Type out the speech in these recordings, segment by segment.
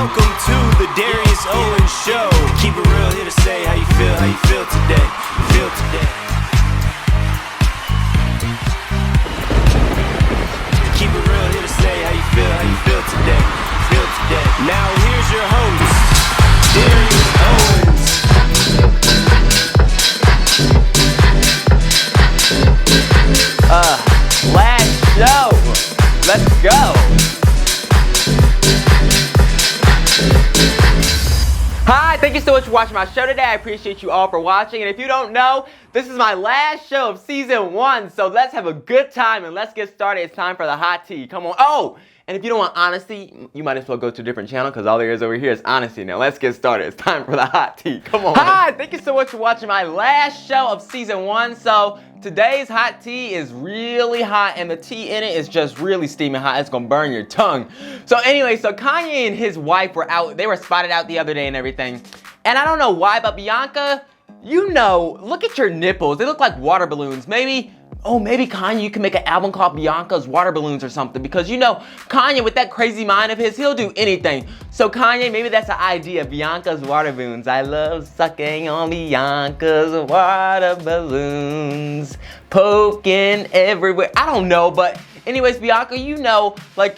Welcome to the Darius Owens Show. Keep it real, here to say how you feel today. Keep it real, here to say how you feel today. Now here's your host, Darius Owens. Last show. Let's go. Hi, thank you so much for watching my show today. I appreciate you all for watching. And if you don't know, this is my last show of season 1. So let's have a good time and let's get started. It's time for the hot tea. Come on. Oh, and if you don't want honesty, you might as well go to a different channel because all there is over here is honesty. Now let's get started. It's time for the hot tea. Come on. Hi, thank you so much for watching my last show of season 1. So today's hot tea is really hot and the tea in it is just really steaming hot. It's gonna burn your tongue. So anyway, so Kanye and his wife were out. They were spotted out the other day and everything. And I don't know why, but Bianca, you know, look at your nipples. They look like water balloons. Maybe Kanye, you can make an album called Bianca's Water Balloons or something, because you know, Kanye with that crazy mind of his, he'll do anything. So Kanye, maybe that's an idea, Bianca's Water Balloons. I love sucking on Bianca's water balloons, poking everywhere. I don't know, but anyways, Bianca, you know, like,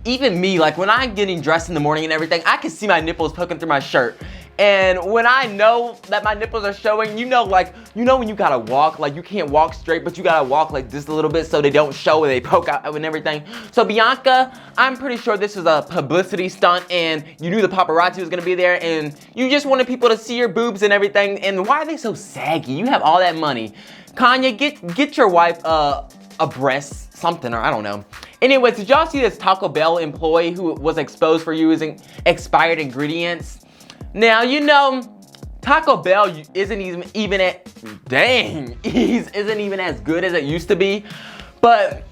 even me, like when I'm getting dressed in the morning and everything, I can see my nipples poking through my shirt. And when I know that my nipples are showing, you know when you gotta walk, like you can't walk straight, but you gotta walk like just a little bit so they don't show and they poke out and everything. So Bianca, I'm pretty sure this was a publicity stunt and you knew the paparazzi was gonna be there and you just wanted people to see your boobs and everything. And why are they so saggy? You have all that money. Kanye, get your wife a breast, something, or I don't know. Anyways, did y'all see this Taco Bell employee who was exposed for using expired ingredients? Now, you know, Taco Bell isn't even as good as it used to be. But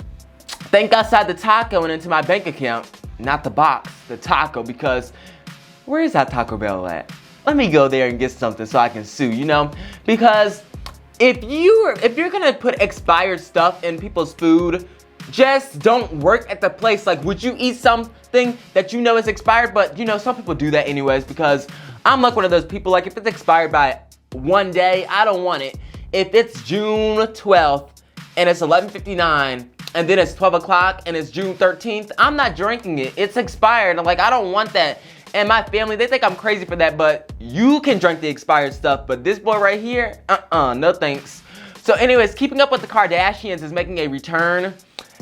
think outside the taco and into my bank account, not the box, the taco, because where is that Taco Bell at? Let me go there and get something so I can sue, you know? Because if you're gonna put expired stuff in people's food, just don't work at the place. Like, would you eat something that you know is expired? But you know, some people do that anyways, because I'm like one of those people, like if it's expired by one day, I don't want it. If it's June 12th and it's 11:59 and then it's 12 o'clock and it's June 13th, I'm not drinking it. It's expired. I'm like, I don't want that. And my family, they think I'm crazy for that, but you can drink the expired stuff. But this boy right here, no thanks. So anyways, Keeping Up with the Kardashians is making a return.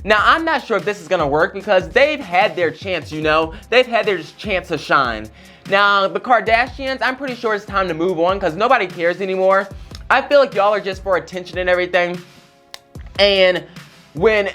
Now, I'm not sure if this is gonna work because they've had their chance, you know? They've had their chance to shine. Now, the Kardashians, I'm pretty sure it's time to move on because nobody cares anymore. I feel like y'all are just for attention and everything. And when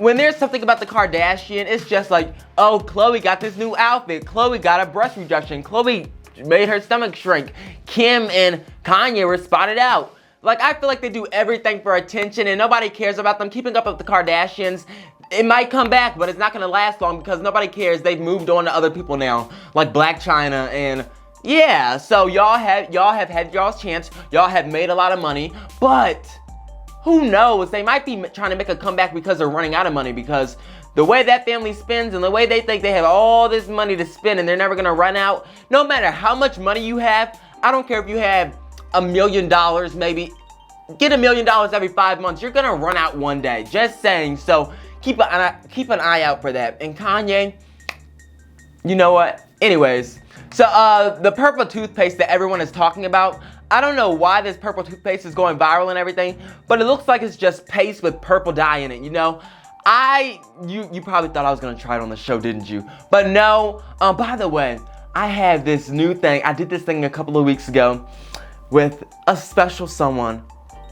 there's something about the Kardashian, it's just like, oh, Khloe got this new outfit. Khloe got a breast reduction. Khloe made her stomach shrink. Kim and Kanye were spotted out. Like, I feel like they do everything for attention and nobody cares about them. Keeping Up with the Kardashians, it might come back, but it's not gonna last long because nobody cares. They've moved on to other people now, like Black China, and yeah. So y'all have had y'all's chance. Y'all have made a lot of money, but who knows? They might be trying to make a comeback because they're running out of money, because the way that family spends and the way they think they have all this money to spend and they're never gonna run out, no matter how much money you have, I don't care if you have $1 million, maybe get $1 million every 5 months, you're gonna run out one day. Just saying. So keep an eye out for that. And Kanye, you know what? Anyways, so the purple toothpaste that everyone is talking about, I don't know why this purple toothpaste is going viral and everything, but it looks like it's just paste with purple dye in it, you know? You probably thought I was gonna try it on the show, didn't you? But no. By the way, I have this new thing. I did this thing a couple of weeks ago with a special someone.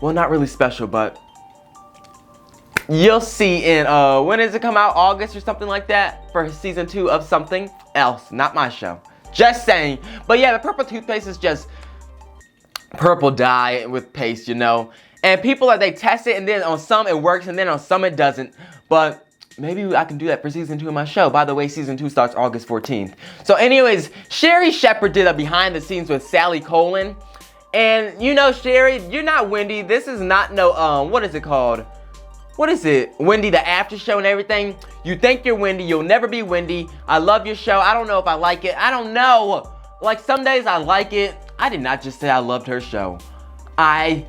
Well, not really special, but you'll see in, when does it come out? August or something like that for season 2 of something else. Not my show. Just saying. But yeah, the purple toothpaste is just purple dye with paste, you know. And people they test it and then on some it works and then on some it doesn't. But maybe I can do that for season 2 of my show. By the way, season 2 starts August 14th. So anyways, Sherry Shepherd did a behind the scenes with Sally Colin. And you know, Sherry, you're not Wendy. This is not no, what is it called? what is it? Wendy, the after show and everything. You think you're Wendy, you'll never be Wendy. I love your show. I don't know if I like it. I don't know. Like some days I like it. I did not just say I loved her show. I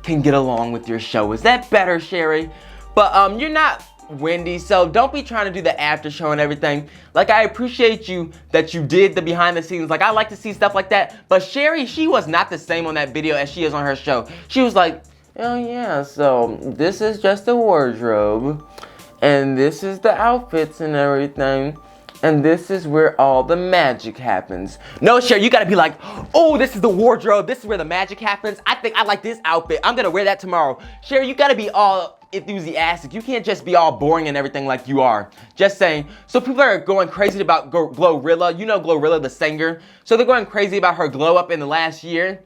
can get along with your show. Is that better, Sherry? But you're not Wendy, so don't be trying to do the after show and everything. Like, I appreciate you that you did the behind the scenes. Like, I like to see stuff like that. But Sherry, she was not the same on that video as she is on her show. She was like, oh yeah, so this is just the wardrobe, and this is the outfits and everything, and this is where all the magic happens. No, Sherry, you gotta be like, oh, this is the wardrobe, this is where the magic happens. I think I like this outfit. I'm gonna wear that tomorrow. Sherry, you gotta be all enthusiastic. You can't just be all boring and everything like you are. Just saying. So people are going crazy about Glorilla. You know Glorilla, the singer. So they're going crazy about her glow up in the last year.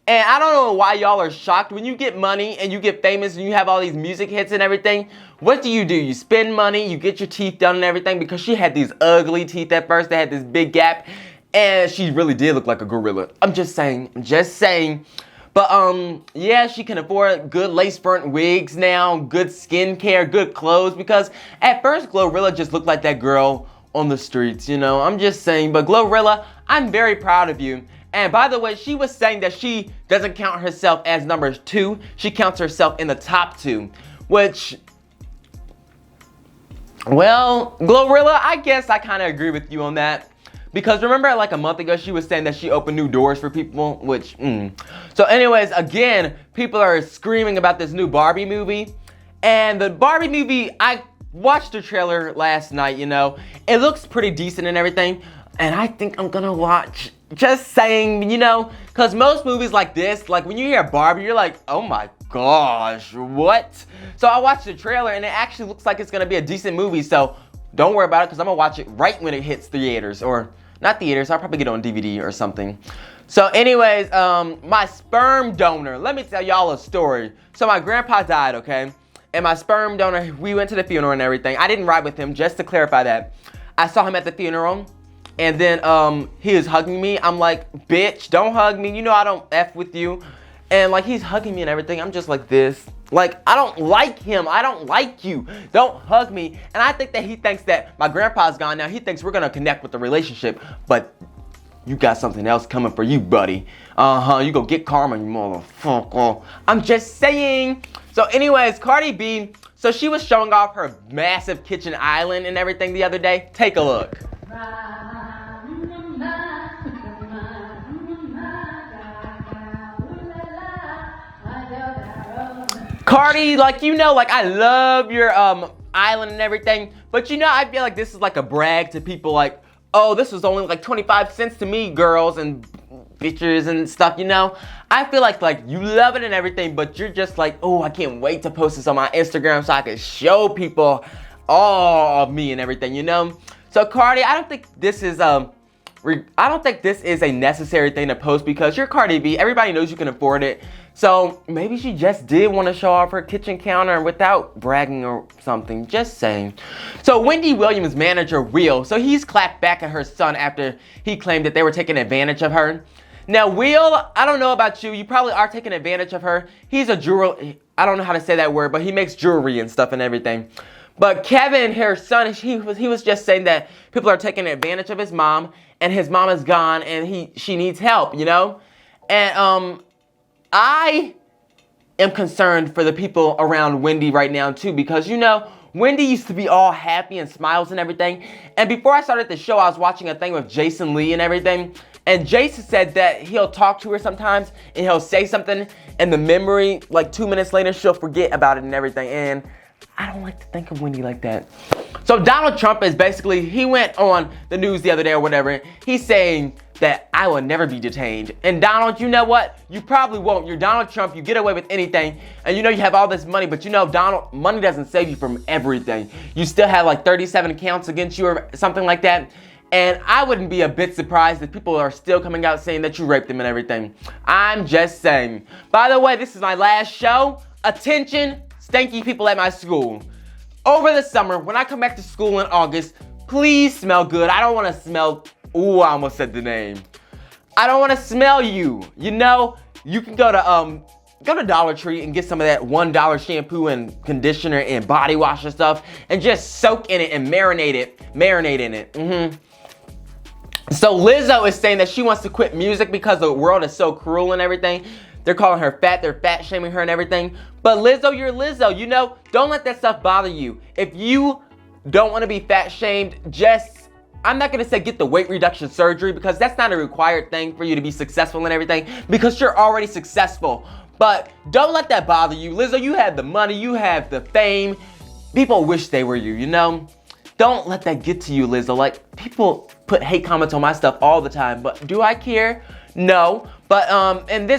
And I don't know why y'all are shocked. When you get money and you get famous and you have all these music hits and everything, what do? You spend money, you get your teeth done and everything, because she had these ugly teeth at first. They had this big gap, and she really did look like a gorilla. I'm just saying. But yeah, she can afford good lace front wigs now, good skincare, good clothes, because at first Glorilla just looked like that girl on the streets, you know. I'm just saying. But Glorilla, I'm very proud of you. And by the way, she was saying that she doesn't count herself as number 2. She counts herself in the top 2, which, well, Glorilla, I guess I kind of agree with you on that. Because remember, like a month ago, she was saying that she opened new doors for people, which, So anyways, again, people are screaming about this new Barbie movie. And the Barbie movie, I watched the trailer last night, you know. It looks pretty decent and everything. And I think I'm gonna watch. Just saying, you know, because most movies like this, like when you hear Barbie, you're like, oh my gosh, what? So I watched the trailer and it actually looks like it's gonna be a decent movie. So don't worry about it, because I'm gonna watch it right when it hits theaters, or not theaters. I'll probably get it on DVD or something. So anyways, my sperm donor, let me tell y'all a story. So my grandpa died, okay? And my sperm donor, we went to the funeral and everything. I didn't ride with him, just to clarify that. I saw him at the funeral. And then he was hugging me. I'm like, bitch, don't hug me. You know I don't F with you. And like, he's hugging me and everything. I'm just like this. Like, I don't like him. I don't like you. Don't hug me. And I think that he thinks that my grandpa's gone now. He thinks we're going to connect with the relationship. But you got something else coming for you, buddy. You go get karma, you motherfucker. I'm just saying. So anyways, Cardi B, so she was showing off her massive kitchen island and everything the other day. Take a look. Cardi, like, you know, like, I love your island and everything, but you know, I feel like this is like a brag to people, like, oh, this was only like 25 cents to me, girls and bitches and stuff, you know. I feel like you love it and everything, but you're just like, oh, I can't wait to post this on my Instagram so I can show people all of me and everything, you know. So Cardi, I don't think this is a necessary thing to post, because you're Cardi B. Everybody knows you can afford it. So maybe she just did want to show off her kitchen counter without bragging or something. Just saying. So Wendy Williams' manager, Will, so he's clapped back at her son after he claimed that they were taking advantage of her. Now, Will, I don't know about you. You probably are taking advantage of her. He's a jeweler. I don't know how to say that word, but he makes jewelry and stuff and everything. But Kevin, her son, he was just saying that people are taking advantage of his mom, and his mom is gone, and she needs help, you know? And I am concerned for the people around Wendy right now too, because you know, Wendy used to be all happy and smiles and everything. And before I started the show, I was watching a thing with Jason Lee and everything. And Jason said that he'll talk to her sometimes and he'll say something, and the memory, like 2 minutes later, she'll forget about it and everything. And I don't like to think of Wendy like that. So Donald Trump is basically, he went on the news the other day or whatever. He's saying that I will never be detained. And Donald, you know what? You probably won't. You're Donald Trump. You get away with anything. And you know you have all this money, but you know, Donald, money doesn't save you from everything. You still have like 37 counts against you or something like that. And I wouldn't be a bit surprised if people are still coming out saying that you raped them and everything. I'm just saying. By the way, this is my last show. Attention, stanky people at my school. Over the summer, when I come back to school in August, please smell good. I don't want to smell... Ooh, I almost said the name. I don't want to smell you. You know, you can go to go to Dollar Tree and get some of that $1 shampoo and conditioner and body wash and stuff and just soak in it and marinate in it. So Lizzo is saying that she wants to quit music because the world is so cruel and everything. They're calling her fat, they're fat shaming her and everything. But Lizzo, you're Lizzo, you know, don't let that stuff bother you. If you don't want to be fat shamed, I'm not gonna say get the weight reduction surgery because that's not a required thing for you to be successful and everything because you're already successful. But don't let that bother you. Lizzo, you have the money, you have the fame. People wish they were you, you know? Don't let that get to you, Lizzo. Like, people put hate comments on my stuff all the time, but do I care? No. But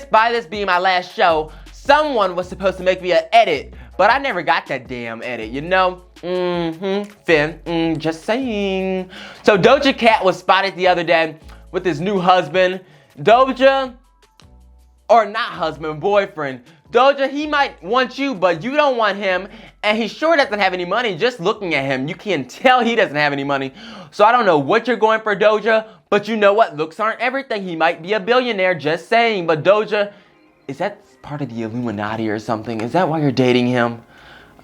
by this being my last show, someone was supposed to make me an edit, but I never got that damn edit, you know? Finn, just saying. So Doja Cat was spotted the other day with his new husband. Doja, or not husband, boyfriend. Doja, he might want you, but you don't want him. And he sure doesn't have any money. Just looking at him, you can tell he doesn't have any money. So I don't know what you're going for, Doja. But you know what? Looks aren't everything. He might be a billionaire, just saying. But Doja, is that part of the Illuminati or something? Is that why you're dating him?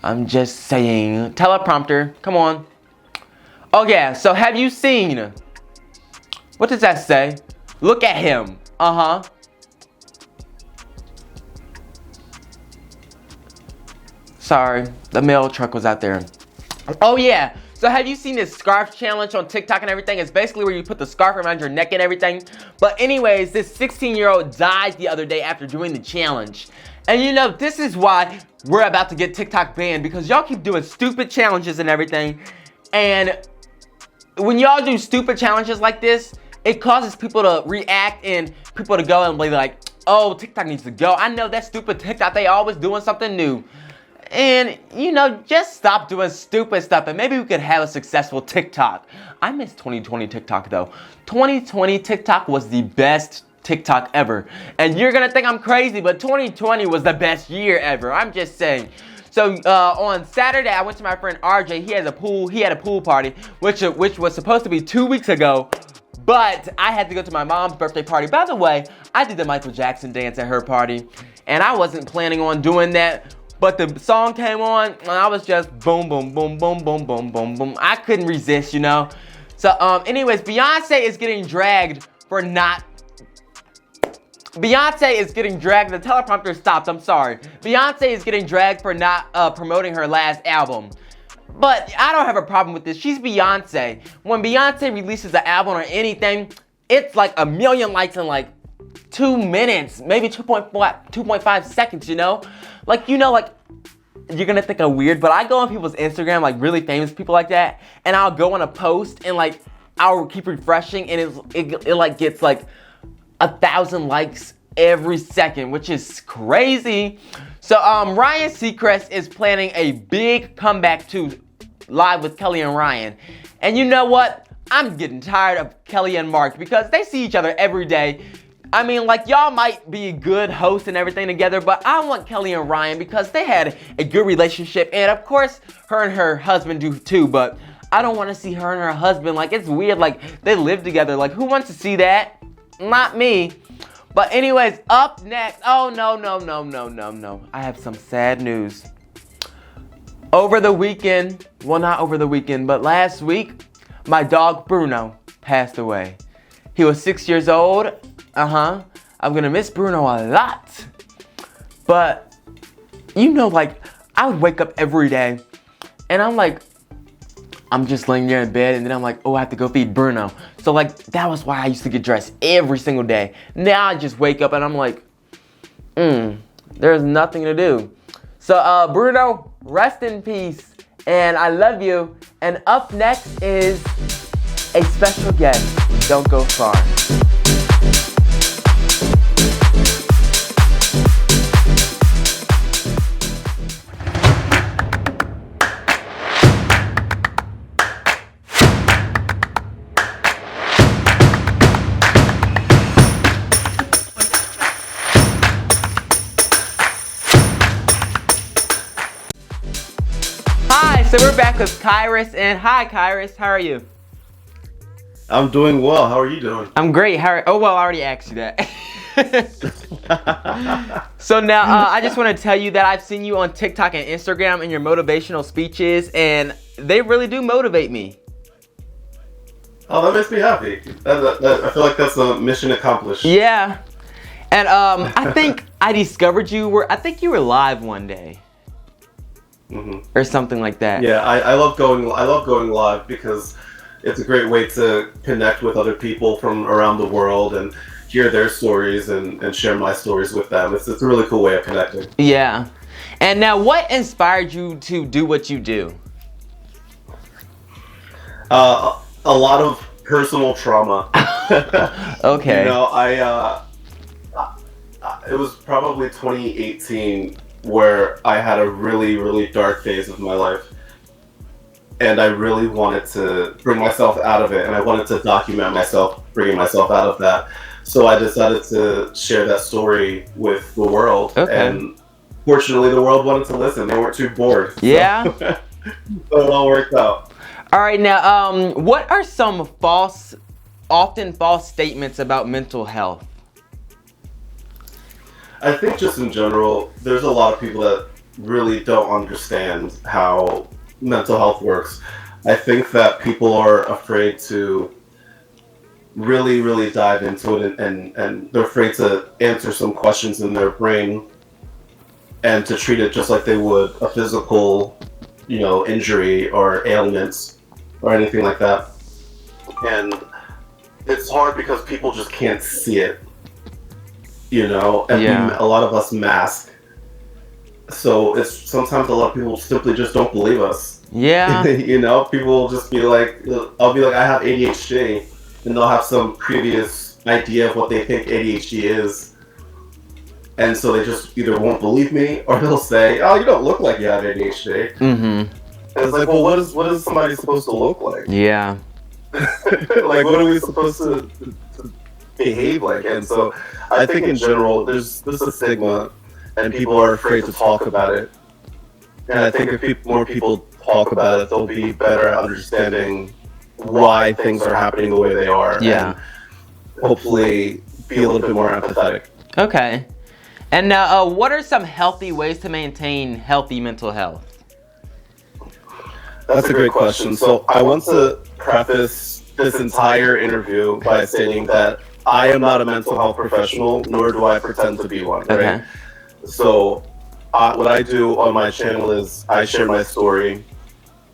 I'm just saying. Teleprompter, come on. Oh yeah, so have you seen? What does that say? Look at him. Sorry, the mail truck was out there. Oh yeah, so have you seen this scarf challenge on TikTok and everything? It's basically where you put the scarf around your neck and everything. But anyways, this 16-year-old died the other day after doing the challenge. And you know, this is why we're about to get TikTok banned, because y'all keep doing stupid challenges and everything. And when y'all do stupid challenges like this, it causes people to react and people to go and be like, oh, TikTok needs to go. I know that stupid TikTok, they always doing something new. And, you know, just stop doing stupid stuff and maybe we could have a successful TikTok. I miss 2020 TikTok though. 2020 TikTok was the best TikTok ever. And you're gonna think I'm crazy, but 2020 was the best year ever. I'm just saying. So on Saturday, I went to my friend RJ. He had a pool party, which was supposed to be 2 weeks ago. But I had to go to my mom's birthday party. By the way, I did the Michael Jackson dance at her party. And I wasn't planning on doing that. But the song came on, and I was just boom, boom, boom, boom, boom, boom, boom, boom. I couldn't resist, you know? So, anyways, Beyonce is getting dragged for not... Beyonce is getting dragged... The teleprompter stopped, I'm sorry. Beyonce is getting dragged for not promoting her last album. But I don't have a problem with this. She's Beyonce. When Beyonce releases an album or anything, it's like 1 million likes in like 2 minutes, maybe 2.5 seconds, you know? Like, you know, like, you're gonna think I'm weird, but I go on people's Instagram, like really famous people like that, and I'll go on a post and like, I'll keep refreshing and it like gets like 1,000 likes every second, which is crazy. So Ryan Seacrest is planning a big comeback to Live with Kelly and Ryan. And you know what? I'm getting tired of Kelly and Mark because they see each other every day. I mean, like, y'all might be good hosts and everything together, but I want Kelly and Ryan because they had a good relationship. And of course, her and her husband do too, but I don't want to see her and her husband. Like, it's weird. Like, they live together. Like, who wants to see that? Not me. But anyways, up next. Oh, no. I have some sad news. Over the weekend, well, not over the weekend, but last week, my dog Bruno passed away. He was 6 years old. I'm gonna miss Bruno a lot. But, you know, like, I would wake up every day and I'm just laying there in bed and then I'm like, oh, I have to go feed Bruno. So, like, that was why I used to get dressed every single day. Now I just wake up and I'm like, there's nothing to do. So, Bruno, rest in peace. And I love you. And up next is a special guest. Don't go far. So we're back with Kyrus, and hi Kyrus, how are you? I'm doing well. How are you doing? I'm great. Oh well, I already asked you that. So now, I just want to tell you that I've seen you on TikTok and Instagram and your motivational speeches, and they really do motivate me. Oh, that makes me happy. I feel like that's a mission accomplished. Yeah. And I think I discovered you I think you were live one day. Or something like that. Yeah, I love going live because it's a great way to connect with other people from around the world and hear their stories and share my stories with them. It's a really cool way of connecting. Yeah. And now, what inspired you to do what you do? A lot of personal trauma. Okay. You know, it was probably 2018 where I had a really, really dark phase of my life. And I really wanted to bring myself out of it, and I wanted to document myself bringing myself out of that. So I decided to share that story with the world. Okay. And fortunately, the world wanted to listen. They weren't too bored. Yeah. So it all worked out. All right, now, what are some often false statements about mental health? I think just in general, there's a lot of people that really don't understand how mental health works. I think that people are afraid to really, really dive into it, and they're afraid to answer some questions in their brain and to treat it just like they would a physical, injury or ailments or anything like that. And it's hard because people just can't see it, and a lot of us mask. So it's sometimes a lot of people simply just don't believe us. Yeah. People will just be like, I'll be like, I have ADHD, and they'll have some previous idea of what they think ADHD is. And so they just either won't believe me, or they'll say, oh, you don't look like you have ADHD. Mm-hmm. And it's like, well, what is somebody supposed to look like? Yeah. Like, what are we supposed to behave like? And so I think in general, there's a stigma, and people are afraid to talk about it. And I think if more people talk about it, they'll be better at understanding why things are happening the way they are. Yeah. And hopefully be a little bit more empathetic. Okay. And now, what are some healthy ways to maintain healthy mental health? That's a great question. So I want to preface this entire interview by stating that I am not a mental health professional, nor do I pretend to be one, right? Okay. So what I do on my channel is I share my story,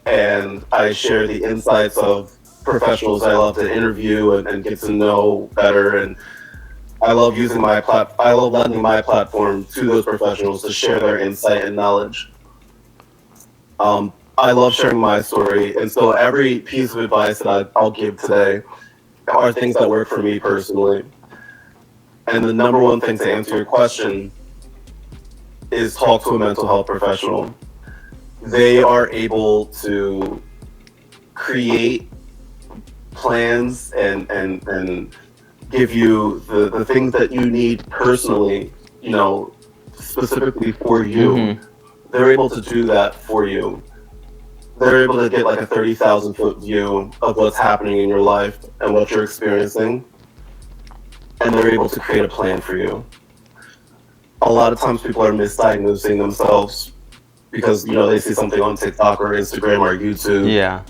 and I share the insights of professionals I love to interview and get to know better. And I love using I love lending my platform to those professionals to share their insight and knowledge. I love sharing my story, and so every piece of advice that I'll give today are things that work for me personally. And the number one thing to answer your question is talk to a mental health professional. They are able to create plans and give you the things that you need personally, specifically for you. Mm-hmm. They're able to do that for you. They're able to get like a 30,000 foot view of what's happening in your life and what you're experiencing. And they're able to create a plan for you. A lot of times people are misdiagnosing themselves because, they see something on TikTok or Instagram or YouTube. Yeah.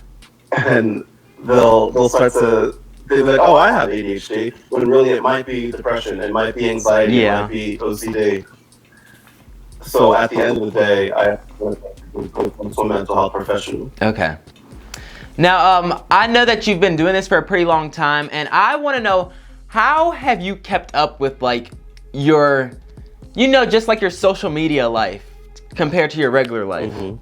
And they'll start to be like, oh, I have ADHD, when really it might be depression, it might be anxiety, Yeah. it might be OCD. So at the end of the day, I have to go to a mental health professional. Okay. Now, I know that you've been doing this for a pretty long time, and I want to know, how have you kept up with your, just like your social media life compared to your regular life? Mm-hmm.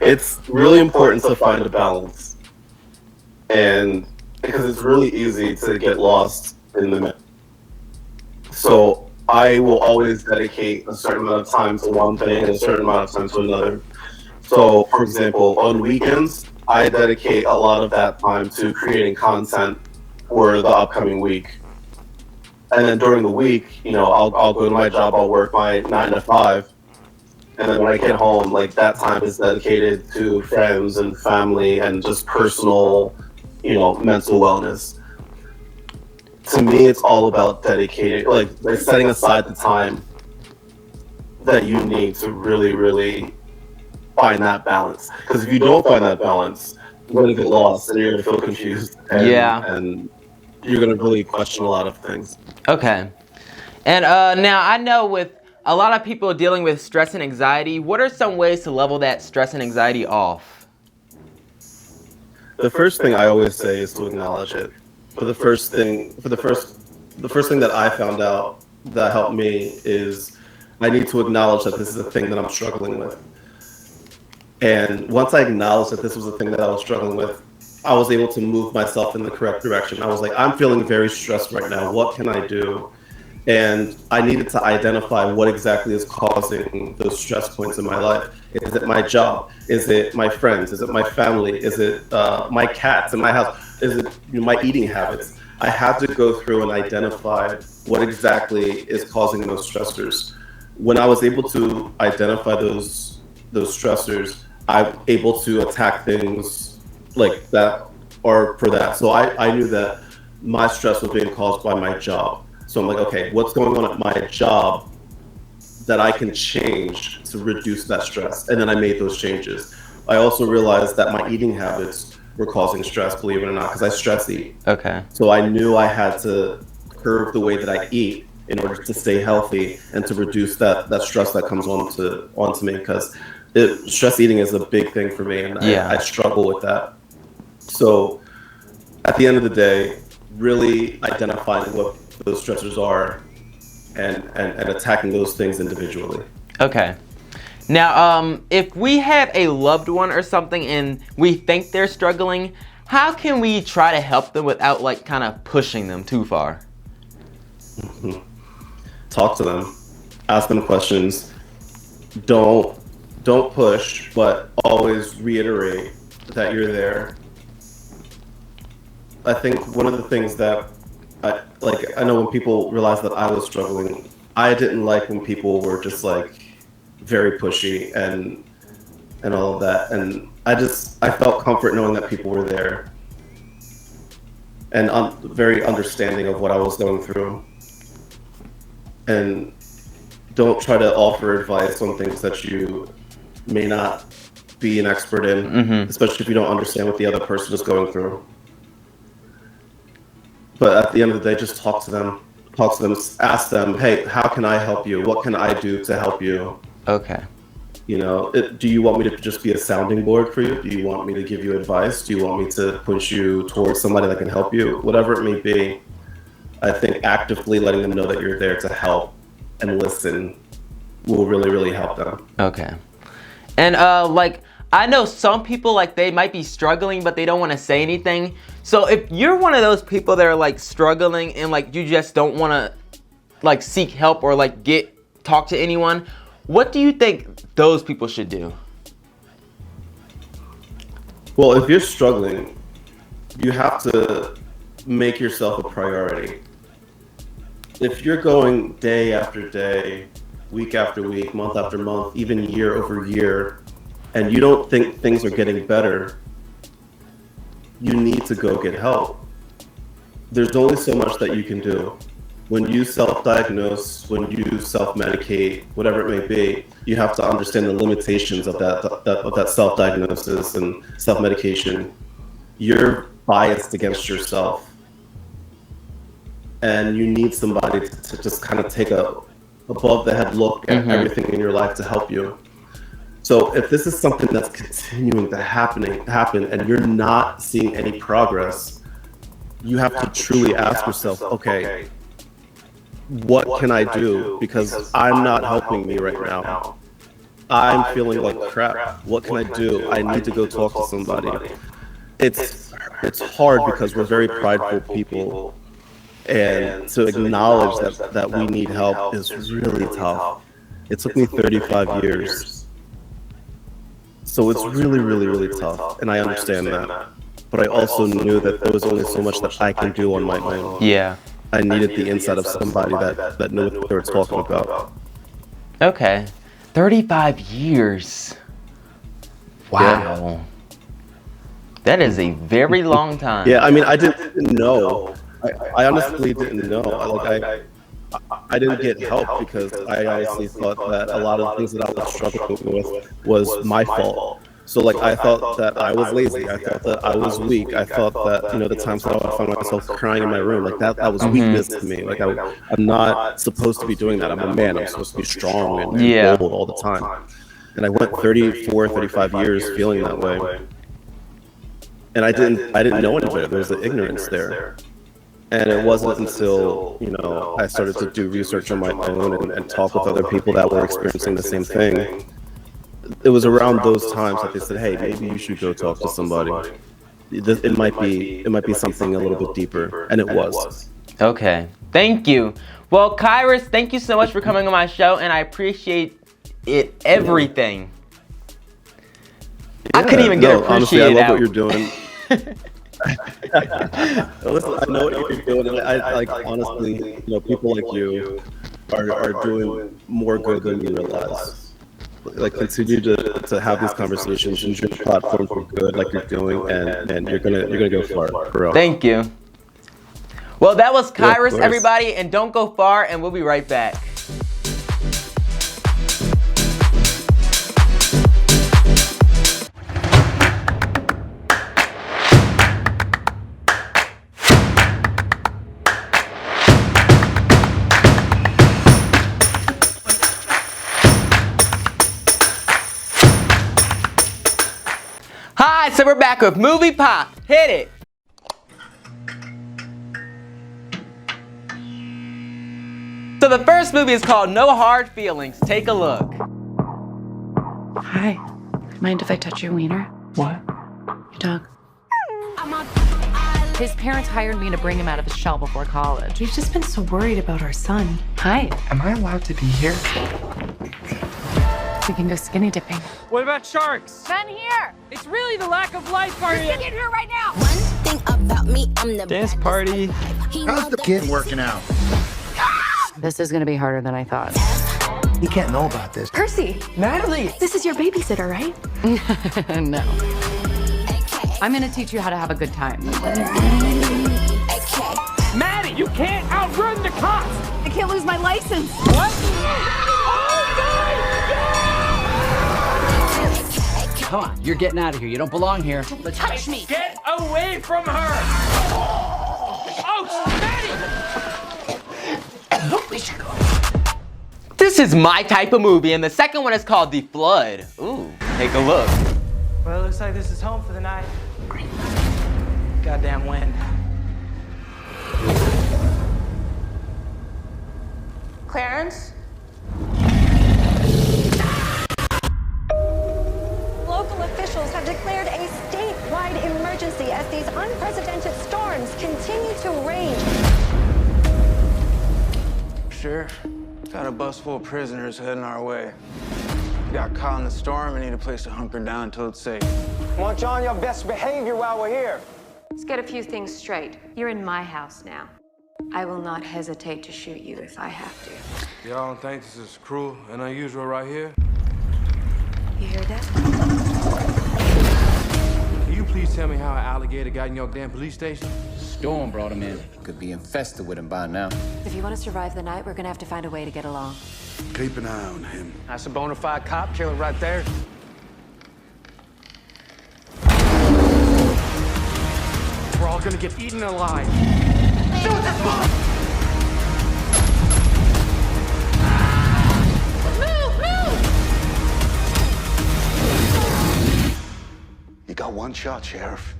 It's really important to find a balance, and because it's really easy to get lost in the mix. So I will always dedicate a certain amount of time to one thing and a certain amount of time to another. So, for example, on weekends, I dedicate a lot of that time to creating content for the upcoming week. And then during the week, I'll go to my job, I'll work my 9 to 5. And then when I get home, that time is dedicated to friends and family and just personal, mental wellness. to me, it's all about dedicating, like setting aside the time that you need to really, really find that balance. Because if you don't find that balance, you're going to get lost and you're going to feel confused. And you're going to really question a lot of things. Okay. And now I know with a lot of people dealing with stress and anxiety, what are some ways to level that stress and anxiety off? The first thing I always say is to acknowledge it. The first thing that I found out that helped me is I need to acknowledge that this is a thing that I'm struggling with. And once I acknowledged that this was a thing that I was struggling with, I was able to move myself in the correct direction. I was like, I'm feeling very stressed right now. What can I do? And I needed to identify what exactly is causing those stress points in my life. Is it my job? Is it my friends? Is it my family? Is it my cats in my house? Is it my eating habits? I had to go through and identify what exactly is causing those stressors. When I was able to identify those stressors, I'm able to attack things like that or for that. So I knew that my stress was being caused by my job. So I'm like, okay, what's going on at my job that I can change to reduce that stress? And then I made those changes. I also realized that my eating habits were causing stress, believe it or not, because I stress eat. Okay. So I knew I had to curb the way that I eat in order to stay healthy and to reduce that stress that comes onto me, because stress eating is a big thing for me, and I struggle with that. So at the end of the day, really identifying what those stressors are and attacking those things individually. Okay. Now, if we have a loved one or something and we think they're struggling, how can we try to help them without like kind of pushing them too far? Talk to them, ask them questions. Don't push, but always reiterate that you're there. I think one of the things that I know when people realized that I was struggling, I didn't like when people were just like very pushy and all of that. And I felt comfort knowing that people were there and very understanding of what I was going through. And don't try to offer advice on things that you may not be an expert in, especially if you don't understand what the other person is going through. But at the end of the day, just talk to them, ask them, hey, how can I help you? What can I do to help you? Okay. You know, do you want me to just be a sounding board for you? Do you want me to give you advice? Do you want me to push you towards somebody that can help you? Whatever it may be, I think actively letting them know that you're there to help and listen will really, really help them. Okay. And I know some people like they might be struggling, but they don't want to say anything. So if you're one of those people that are like struggling and like you just don't want to like seek help or like talk to anyone, what do you think those people should do? Well, if you're struggling, you have to make yourself a priority. If you're going day after day, week after week, month after month, even year over year, and you don't think things are getting better, you need to go get help. There's only so much that you can do. When you self-diagnose, when you self-medicate, whatever it may be, you have to understand the limitations of that self-diagnosis and self-medication. You're biased against yourself. And you need somebody to just kind of take a above the head look at everything in your life to help you. So if this is something that's continuing to happen and you're not seeing any progress, you have to truly ask yourself, okay, what can I do? Because I'm not helping me right now. I'm feeling like crap. What can I do? I need to go talk to somebody. It's hard because we're very prideful people. And to acknowledge that we need help is really tough. It took me 35 years. So it's really, really, really tough. And I understand that. But I also knew that there was only so much that I can do on my own. Yeah. I needed the insight of somebody that knew what they were talking about. Okay. 35 years. Wow. Yeah. That is a very long time. Yeah, I mean, I didn't know. I honestly didn't know. I didn't get help because I honestly thought that a lot of the things that I was struggling with was my fault. So like I thought that I was lazy. I thought that I was weak. I thought that, you know, the times that I would find myself crying in my room, like that was weakness to me. Like I'm not supposed to be doing that. I'm a man. I'm supposed to be strong and bold all the time. And I went 34, 35 years feeling that way. And I didn't know any better. There was the ignorance there. And it wasn't until, you know, I started to do research on my own and talk with other people that were experiencing the same thing. It was around those times that they said, hey, maybe you should go talk to somebody. It might be something a little bit deeper. And it was. Okay. Thank you. Well, Kairos, thank you so much for coming on my show, and I appreciate it, everything. I couldn't even get honestly, appreciated. I love what you're doing. Listen, I know what you're doing, and I like honestly, you know, people like you are doing more good than you realize. Like continue to have these conversations, use your platform for good, like you're doing, and you're gonna go far, for real. Thank you. Well, that was Kairos, course. everybody, and don't go far, and we'll be right back. Hi, so we're back with Movie Pop. Hit it. So the first movie is called No Hard Feelings. Take a look. Hi. Mind if I touch your wiener? What? Your dog. His parents hired me to bring him out of his shell before college. We've just been so worried about our son. Hi. Am I allowed to be here? We can go skinny dipping. What about sharks? None here. It's really the lack of life are you? Get here right now. One thing about me, I'm the Dance party. How's the kid working out? This is gonna be harder than I thought. You can't know about this. Percy! Natalie! This is your babysitter, right? No. I'm gonna teach you how to have a good time. Maddie, you can't outrun the cops! I can't lose my license. What? Come on, you're getting out of here. You don't belong here. Touch me! Get away from her! Oh, Maddie! We should go. This is my type of movie, and the second one is called The Flood. Ooh, take a look. Well, it looks like this is home for the night. Great. Goddamn wind. Clarence? Local officials have declared a statewide emergency as these unprecedented storms continue to rage. Sheriff, got a bus full of prisoners heading our way. Got caught in the storm and need a place to hunker down until it's safe. Want you on your best behavior while we're here. Let's get a few things straight. You're in my house now. I will not hesitate to shoot you if I have to. Y'all don't think this is cruel and unusual right here? You hear that? Can you please tell me how an alligator got in your damn police station? Storm brought him in. Could be infested with him by now. If you want to survive the night, we're gonna have to find a way to get along. Keep an eye on him. That's a bona fide cop killer right there. We're all gonna get eaten alive. Shoot this boy! You got one shot, Sheriff.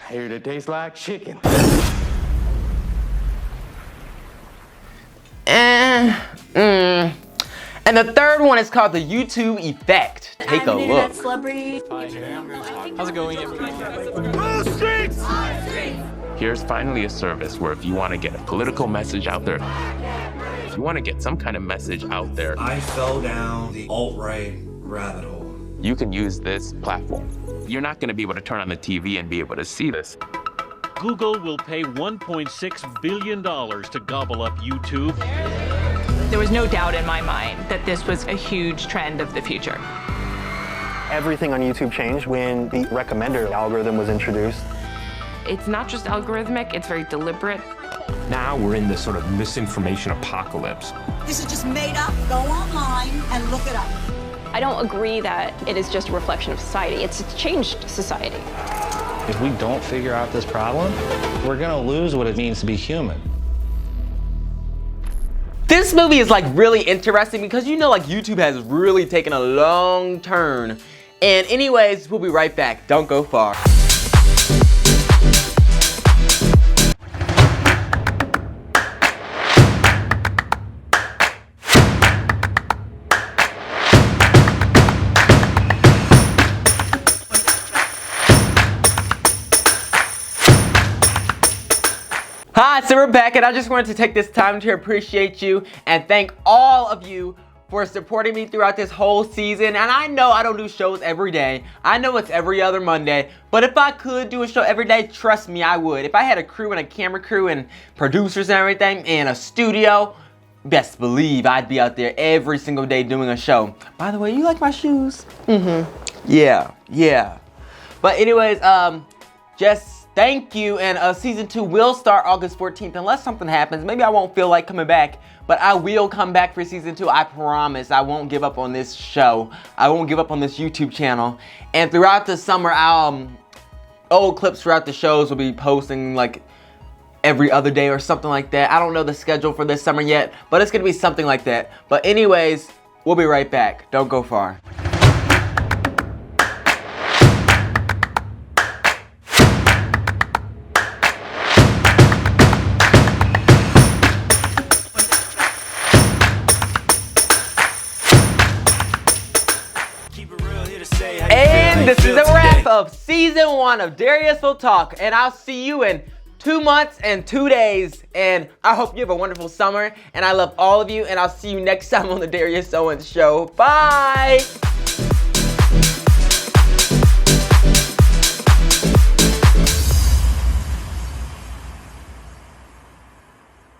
I hear it tastes like chicken. And the third one is called the YouTube Effect. Take a look. How's it going, everyone? Here's finally a service where if you want to get a political message out there, if you want to get some kind of message out there, I fell down the alt-right rabbit hole. You can use this platform. You're not going to be able to turn on the TV and be able to see this. Google will pay $1.6 billion to gobble up YouTube. There was no doubt in my mind that this was a huge trend of the future. Everything on YouTube changed when the recommender algorithm was introduced. It's not just algorithmic, it's very deliberate. Now we're in this sort of misinformation apocalypse. This is just made up. Go online and look it up. I don't agree that it is just a reflection of society. It's changed society. If we don't figure out this problem, we're gonna lose what it means to be human. This movie is like really interesting because you know like YouTube has really taken a long turn. And anyways, we'll be right back. Don't go far. Hi, so we're back, and I just wanted to take this time to appreciate you and thank all of you for supporting me throughout this whole season. And I know I don't do shows every day. I know it's every other Monday, but if I could do a show every day, trust me, I would. If I had a crew and a camera crew and producers and everything and a studio, best believe I'd be out there every single day doing a show. By the way, you like my shoes? Yeah. But anyways, just thank you, and season 2 will start August 14th unless something happens. Maybe I won't feel like coming back, but I will come back for season 2. I promise. I won't give up on this show. I won't give up on this YouTube channel. And throughout the summer, old clips throughout the shows will be posting like every other day or something like that. I don't know the schedule for this summer yet, but it's gonna be something like that. But anyways, we'll be right back. Don't go far. And this is a wrap of season 1 of Dariusful Talk, and I'll see you in 2 months and 2 days, and I hope you have a wonderful summer, and I love all of you, and I'll see you next time on the Darius Owens Show. Bye!